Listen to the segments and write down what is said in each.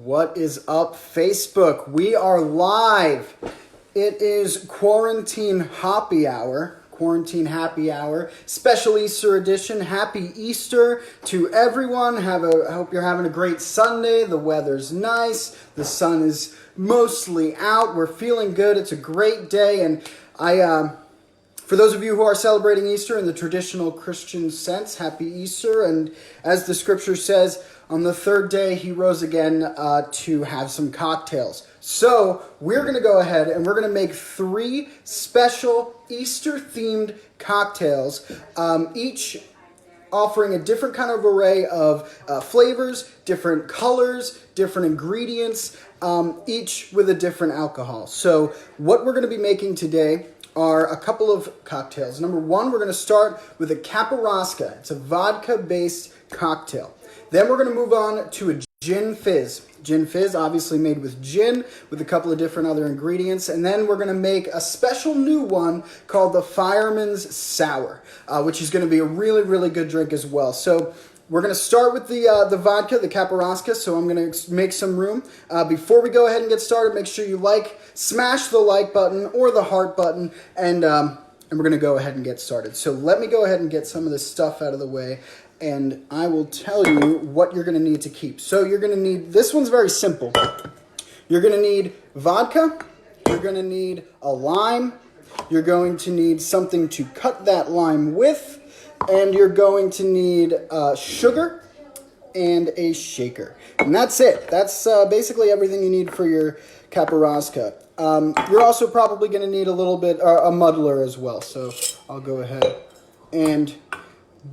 What is up, Facebook? We are live. It is Quarantine Happy Hour, special Easter edition. Happy Easter to everyone. I hope you're having a great Sunday. The weather's nice. The sun is mostly out. We're feeling good. It's a great day, and for those of you who are celebrating Easter in the traditional Christian sense, happy Easter. And as the scripture says, on the third day, he rose again to have some cocktails. So we're going to go ahead and we're going to make 3 special Easter-themed cocktails, each offering a different kind of array of flavors, different colors, different ingredients, each with a different alcohol. So what we're going to be making today are a couple of cocktails. Number 1, we're going to start with a Caparaska. It's a vodka-based cocktail. Then we're going to move on to a Gin Fizz. Gin Fizz, obviously made with gin, with a couple of different other ingredients. And then we're going to make a special new one called the Firemen's Sour, which is going to be a really, really good drink as well. So we're going to start with the vodka, the Caparaska, so I'm going to make some room. Before we go ahead and get started, make sure you smash the like button or the heart button, and we're going to go ahead and get started. So let me go ahead and get some of this stuff out of the way, and I will tell you what you're going to need to keep. So you're going to need, this one's very simple. You're going to need vodka, you're going to need a lime, you're going to need something to cut that lime with, and you're going to need sugar and a shaker. And that's it. That's basically everything you need for your Caparaska. You're also probably going to need a little bit, a muddler as well. So I'll go ahead and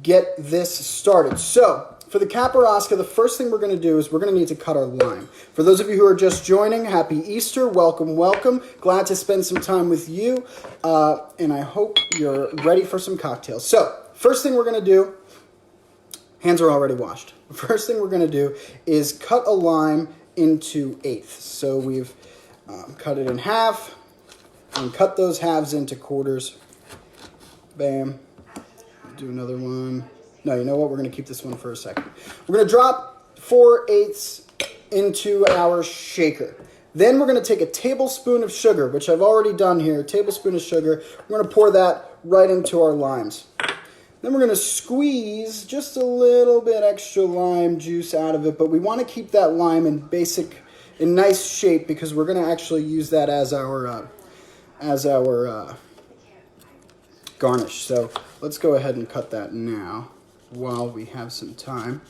get this started. So for the Caparaska, the first thing we're going to do is we're going to need to cut our lime. For those of you who are just joining, happy Easter. Welcome, welcome. Glad to spend some time with you. And I hope you're ready for some cocktails. So first thing we're going to do, hands are already washed. The first thing we're going to do is cut a lime into eighths. So we've cut it in half and cut those halves into quarters. Bam. Do another one. No, you know what? We're going to keep this one for a second. We're going to drop 4/8 into our shaker. Then we're going to take a tablespoon of sugar, which I've already done here, a tablespoon of sugar. We're going to pour that right into our limes. Then we're going to squeeze just a little bit extra lime juice out of it, but we want to keep that lime in nice shape because we're going to actually use that as our garnish. So let's go ahead and cut that now while we have some time.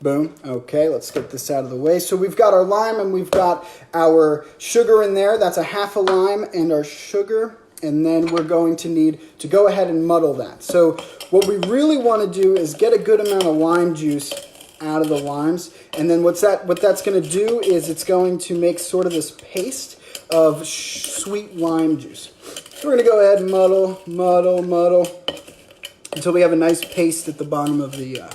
Boom. Okay, let's get this out of the way. So we've got our lime and we've got our sugar in there. That's a half a lime and our sugar. And then we're going to need to go ahead and muddle that. So what we really want to do is get a good amount of lime juice out of the limes. And then what that's going to do is it's going to make sort of this paste of sweet lime juice. So we're going to go ahead and muddle until we have a nice paste at the bottom of the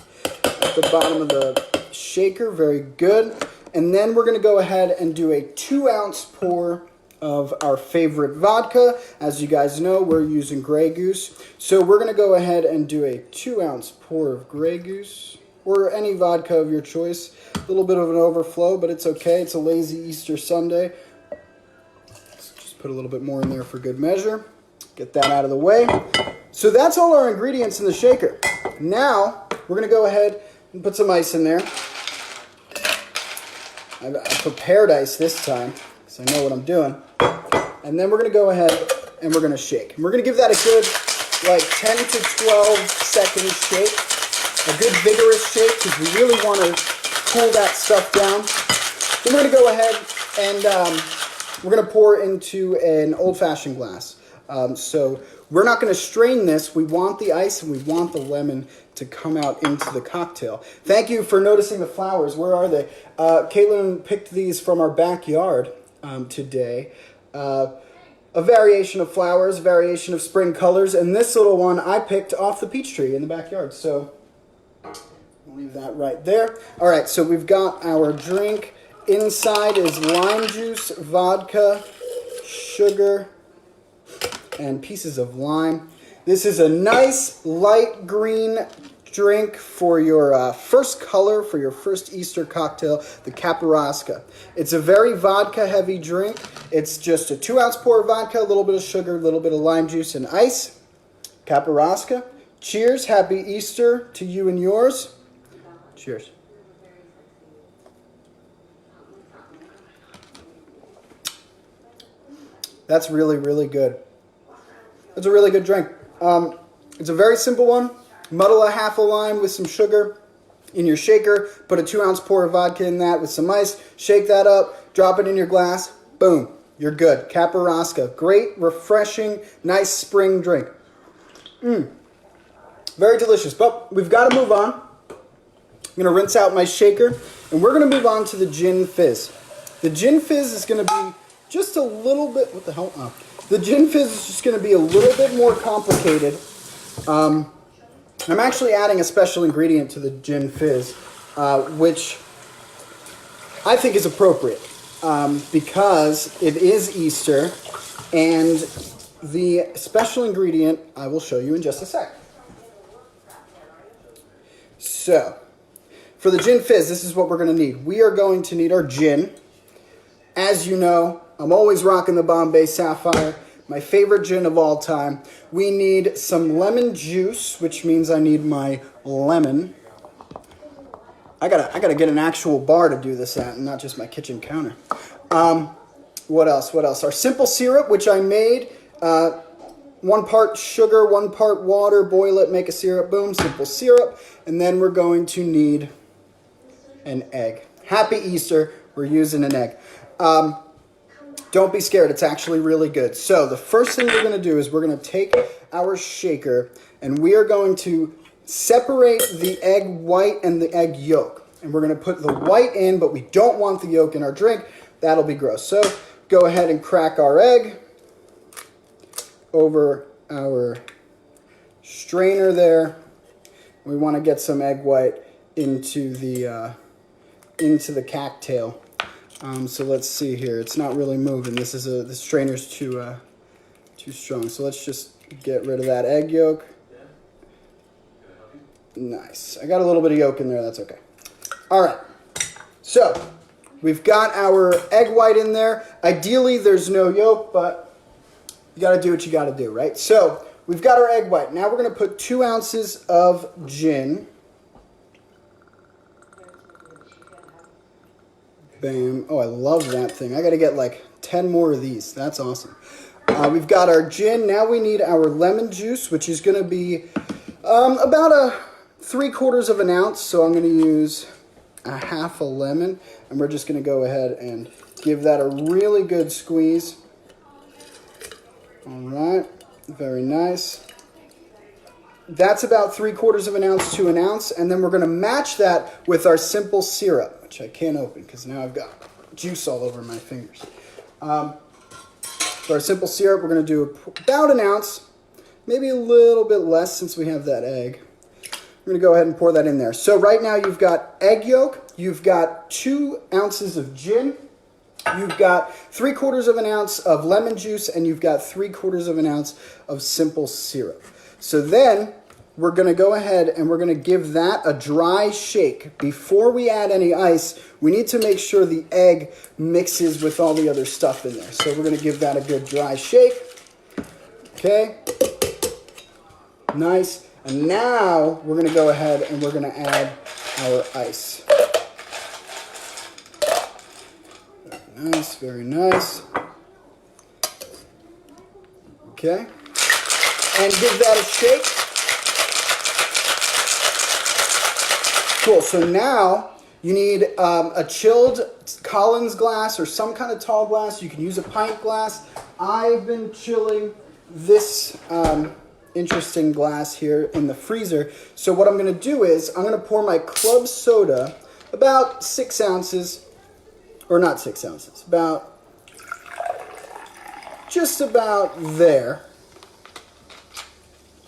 shaker. Very good. And then we're going to go ahead and do a 2-ounce pour of our favorite vodka. As you guys know, we're using Grey Goose. So we're going to go ahead and do a 2-ounce pour of Grey Goose or any vodka of your choice. A little bit of an overflow, but it's okay. It's a lazy Easter Sunday. Let's just put a little bit more in there for good measure. Get that out of the way. So that's all our ingredients in the shaker. Now, we're going to go ahead and put some ice in there. I prepared ice this time, so I know what I'm doing. And then we're going to go ahead and we're going to shake. And we're going to give that a good 10 to 12 second shake. A good vigorous shake because we really want to cool that stuff down. Then we're going to go ahead and we're going to pour into an old-fashioned glass. So we're not going to strain this. We want the ice and we want the lemon to come out into the cocktail. Thank you for noticing the flowers. Where are they? Caitlin picked these from our backyard today. A variation of flowers, variation of spring colors, and this little one I picked off the peach tree in the backyard. So I'll leave that right there. All right, so we've got our drink. Inside is lime juice, vodka, sugar, and pieces of lime. This is a nice light green drink for your first color, for your first Easter cocktail, the Caparaska. It's a very vodka-heavy drink. It's just a 2-ounce pour of vodka, a little bit of sugar, a little bit of lime juice, and ice. Caparaska. Cheers. Happy Easter to you and yours. Cheers. That's really, really good. It's a really good drink. It's a very simple one. Muddle a half a lime with some sugar in your shaker. Put a 2-ounce pour of vodka in that with some ice. Shake that up. Drop it in your glass. Boom. You're good. Caparaska. Great, refreshing, nice spring drink. Very delicious. But we've got to move on. I'm going to rinse out my shaker. And we're going to move on to the Gin Fizz. The Gin Fizz is going to be just a little bit... What the hell? Oh. The Gin Fizz is just going to be a little bit more complicated. I'm actually adding a special ingredient to the Gin Fizz, which I think is appropriate because it is Easter, and the special ingredient I will show you in just a sec. So, for the Gin Fizz, this is what we're going to need. We are going to need our gin. As you know, I'm always rocking the Bombay Sapphire, my favorite gin of all time. We need some lemon juice, which means I need my lemon. I gotta get an actual bar to do this at, and not just my kitchen counter. What else? Our simple syrup, which I made. 1 part sugar, 1 part water. Boil it, make a syrup. Boom, simple syrup. And then we're going to need an egg. Happy Easter. We're using an egg. Don't be scared. It's actually really good. So the first thing we're going to do is we're going to take our shaker and we are going to separate the egg white and the egg yolk. And we're going to put the white in, but we don't want the yolk in our drink. That'll be gross. So go ahead and crack our egg over our strainer there. We want to get some egg white into the cocktail. So let's see here. It's not really moving. The strainer's too strong. So let's just get rid of that egg yolk. Nice. I got a little bit of yolk in there. That's okay. All right. So we've got our egg white in there. Ideally, there's no yolk, but you got to do what you got to do, right? So we've got our egg white. Now we're going to put 2 ounces of gin. Bam. Oh, I love that thing. I got to get like 10 more of these. That's awesome. We've got our gin. Now we need our lemon juice, which is going to be about 3/4 of an ounce. So I'm going to use a half a lemon. And we're just going to go ahead and give that a really good squeeze. All right. Very nice. That's about 3/4 of an ounce to an ounce. And then we're going to match that with our simple syrup, which I can't open because now I've got juice all over my fingers. For our simple syrup, we're going to do about an ounce, maybe a little bit less since we have that egg. We're going to go ahead and pour that in there. So right now you've got egg yolk, you've got 2 ounces of gin, you've got 3/4 of an ounce of lemon juice, and you've got 3/4 of an ounce of simple syrup. So then we're going to go ahead and we're going to give that a dry shake. Before we add any ice, we need to make sure the egg mixes with all the other stuff in there. So we're going to give that a good dry shake. Okay. Nice. And now we're going to go ahead and we're going to add our ice. Very nice, very nice. Okay. And give that a shake. Cool, so now you need a chilled Collins glass or some kind of tall glass. You can use a pint glass. I've been chilling this interesting glass here in the freezer. So what I'm going to do is I'm going to pour my club soda, about 6 ounces, or not 6 ounces, just about there,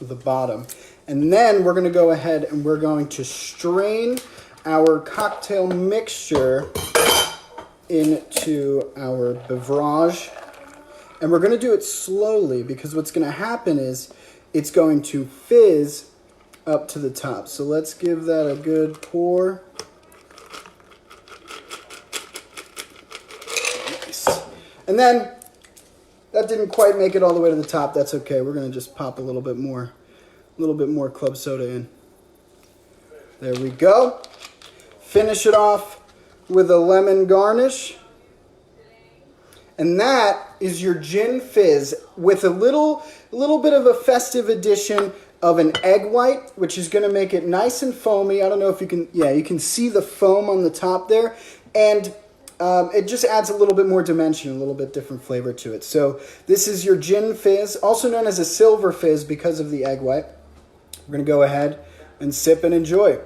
the bottom. And then we're going to go ahead and we're going to strain our cocktail mixture into our beverage. And we're going to do it slowly because what's going to happen is it's going to fizz up to the top. So let's give that a good pour. Nice. And then that didn't quite make it all the way to the top. That's okay. We're going to just pop a little bit more club soda in. There we go. Finish it off with a lemon garnish. And that is your Gin Fizz with a little bit of a festive addition of an egg white, which is going to make it nice and foamy. I don't know if you can, yeah, you can see the foam on the top there. And it just adds a little bit more dimension, a little bit different flavor to it. So this is your Gin Fizz, also known as a silver fizz because of the egg white. We're going to go ahead and sip and enjoy.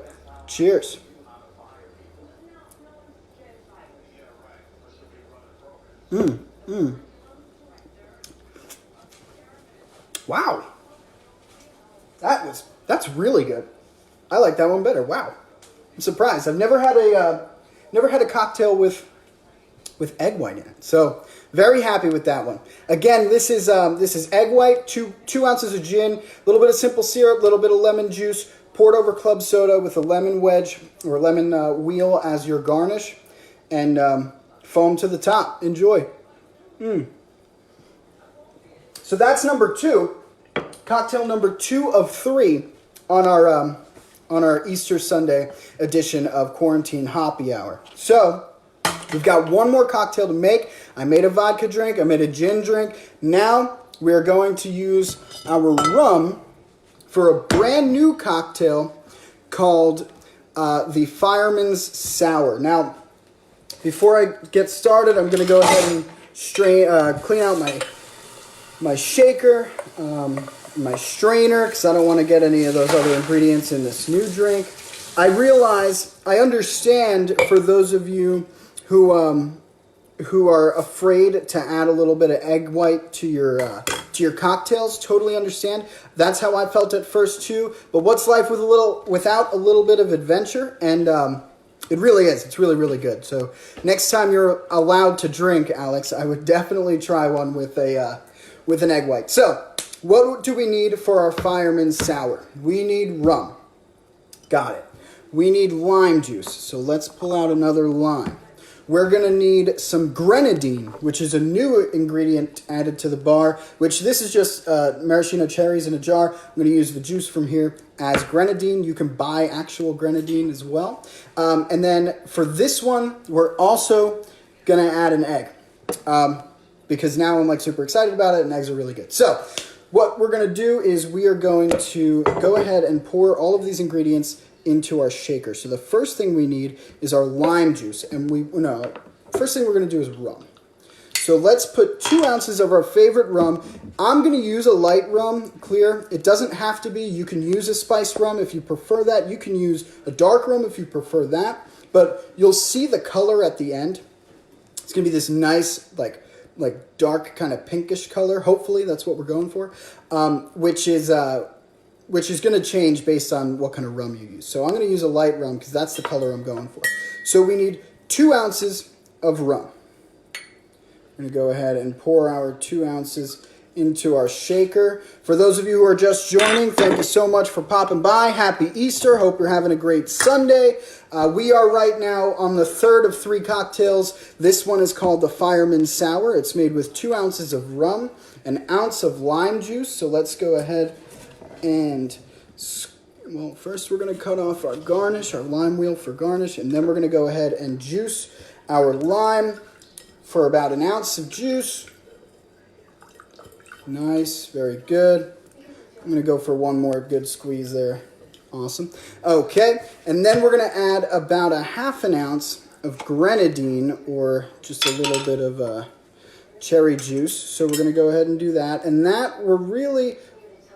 Cheers. Wow. That's really good. I like that one better. Wow. I'm surprised. I've never had a cocktail with egg white in it. So very happy with that one. Again, this is egg white, two ounces of gin, a little bit of simple syrup, a little bit of lemon juice, poured over club soda with a lemon wedge or lemon wheel as your garnish, and foam to the top. Enjoy. So that's number 2, cocktail number 2 of 3 on our Easter Sunday edition of Quarantine Hoppy Hour. So we've got one more cocktail to make. I made a vodka drink. I made a gin drink. Now we are going to use our rum for a brand new cocktail called the Fireman's Sour. Now, before I get started, I'm going to go ahead and clean out my shaker, my strainer, because I don't want to get any of those other ingredients in this new drink. I understand for those of you who are afraid to add a little bit of egg white to your cocktails. Totally understand. That's how I felt at first too. But what's life without a little bit of adventure? And it really is. It's really, really good. So next time you're allowed to drink, Alex, I would definitely try one with an egg white. So what do we need for our Fireman's Sour? We need rum. Got it. We need lime juice. So let's pull out another lime. We're going to need some grenadine, which is a new ingredient added to the bar, which this is just maraschino cherries in a jar. I'm going to use the juice from here as grenadine. You can buy actual grenadine as well. And then for this one, we're also going to add an egg because now I'm like super excited about it and eggs are really good. So what we're going to do is we are going to go ahead and pour all of these ingredients into our shaker. So the first thing we need is our lime juice, and first thing we're going to do is rum. So let's put 2 ounces of our favorite rum. I'm going to use a light rum, clear. It doesn't have to be. You can use a spiced rum if you prefer that. You can use a dark rum if you prefer that. But you'll see the color at the end. It's going to be this nice, like dark kind of pinkish color. Hopefully that's what we're going for, which is going to change based on what kind of rum you use. So I'm going to use a light rum because that's the color I'm going for. So we need 2 ounces of rum. I'm going to go ahead and pour our 2 ounces into our shaker. For those of you who are just joining, thank you so much for popping by. Happy Easter. Hope you're having a great Sunday. We are right now on the 3rd of 3 cocktails. This one is called the Fireman's Sour. It's made with 2 ounces of rum, an ounce of lime juice. So let's go ahead and, well, first we're going to cut off our garnish, our lime wheel for garnish, and then we're going to go ahead and juice our lime for about an ounce of juice. Nice, very good. I'm going to go for one more good squeeze there. Awesome. Okay, and then we're going to add about a half an ounce of grenadine, or just a little bit of cherry juice. So we're going to go ahead and do that. And that, we're really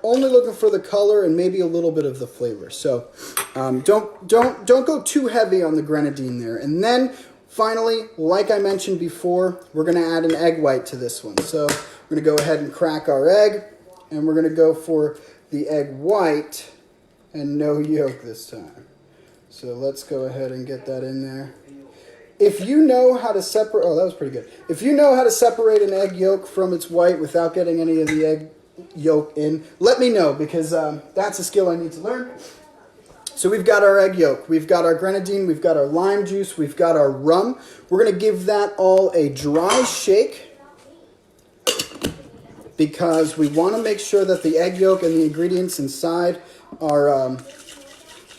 only looking for the color and maybe a little bit of the flavor. So don't go too heavy on the grenadine there. And then finally, like I mentioned before, we're going to add an egg white to this one. So we're going to go ahead and crack our egg, and we're going to go for the egg white and no yolk this time. So let's go ahead and get that in there. If you know how to separate, oh, that was pretty good. If you know how to separate an egg yolk from its white without getting any of the yolk in, let me know, because that's a skill I need to learn. So we've got our egg yolk, we've got our grenadine, we've got our lime juice, we've got our rum. We're going to give that all a dry shake because we want to make sure that the egg yolk and the ingredients inside are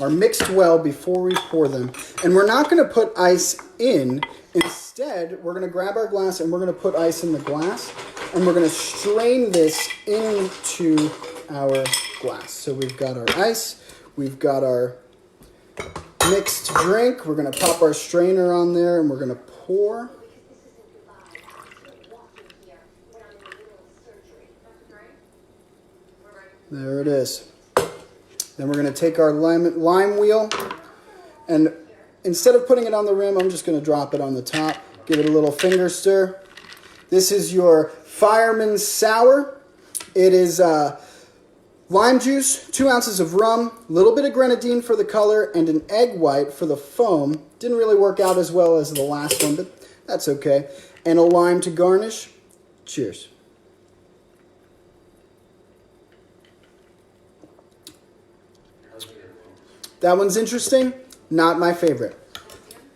mixed well before we pour them. And we're not going to put ice in. Instead, we're going to grab our glass and we're going to put ice in the glass. And we're going to strain this into our glass. So we've got our ice. We've got our mixed drink. We're going to pop our strainer on there and we're going to pour. There it is. Then we're going to take our lime wheel, and instead of putting it on the rim, I'm just going to drop it on the top. Give it a little finger stir. This is your Firemen Sour. It is lime juice, 2 ounces of rum, a little bit of grenadine for the color, and an egg white for the foam. Didn't really work out as well as the last one, but that's okay. And a lime to garnish. Cheers. That one's interesting. Not my favorite.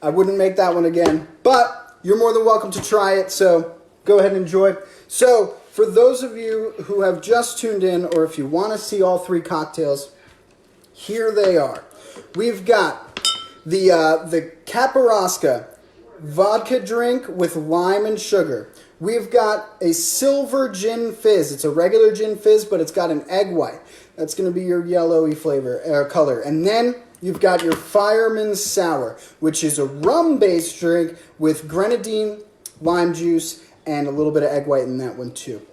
I wouldn't make that one again, but you're more than welcome to try it, so go ahead and enjoy. So, for those of you who have just tuned in, or if you want to see all 3 cocktails, here they are. We've got the Caparaska vodka drink with lime and sugar. We've got a silver Gin Fizz. It's a regular Gin Fizz, but it's got an egg white. That's going to be your yellowy flavor color. And then you've got your Fireman Sour, which is a rum-based drink with grenadine, lime juice, and a little bit of egg white in that one too.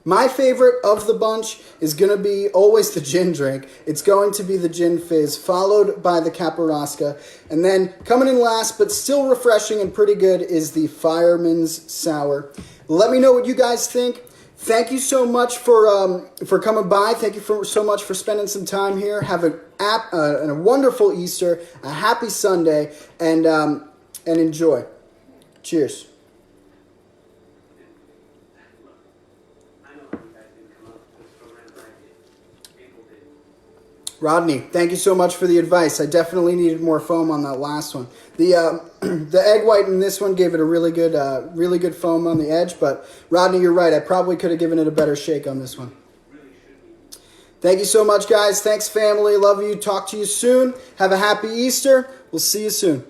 My favorite of the bunch is going to be always the gin drink. It's going to be the Gin Fizz, followed by the Caparaska. And then coming in last, but still refreshing and pretty good, is the Fireman's Sour. Let me know what you guys think. Thank you so much for coming by. Thank you so much for spending some time here. Have a wonderful Easter, a happy Sunday, and enjoy. Cheers. Rodney, thank you so much for the advice. I definitely needed more foam on that last one. The egg white in this one gave it a really good foam on the edge, but Rodney, you're right. I probably could have given it a better shake on this one. Thank you so much, guys. Thanks, family. Love you. Talk to you soon. Have a happy Easter. We'll see you soon.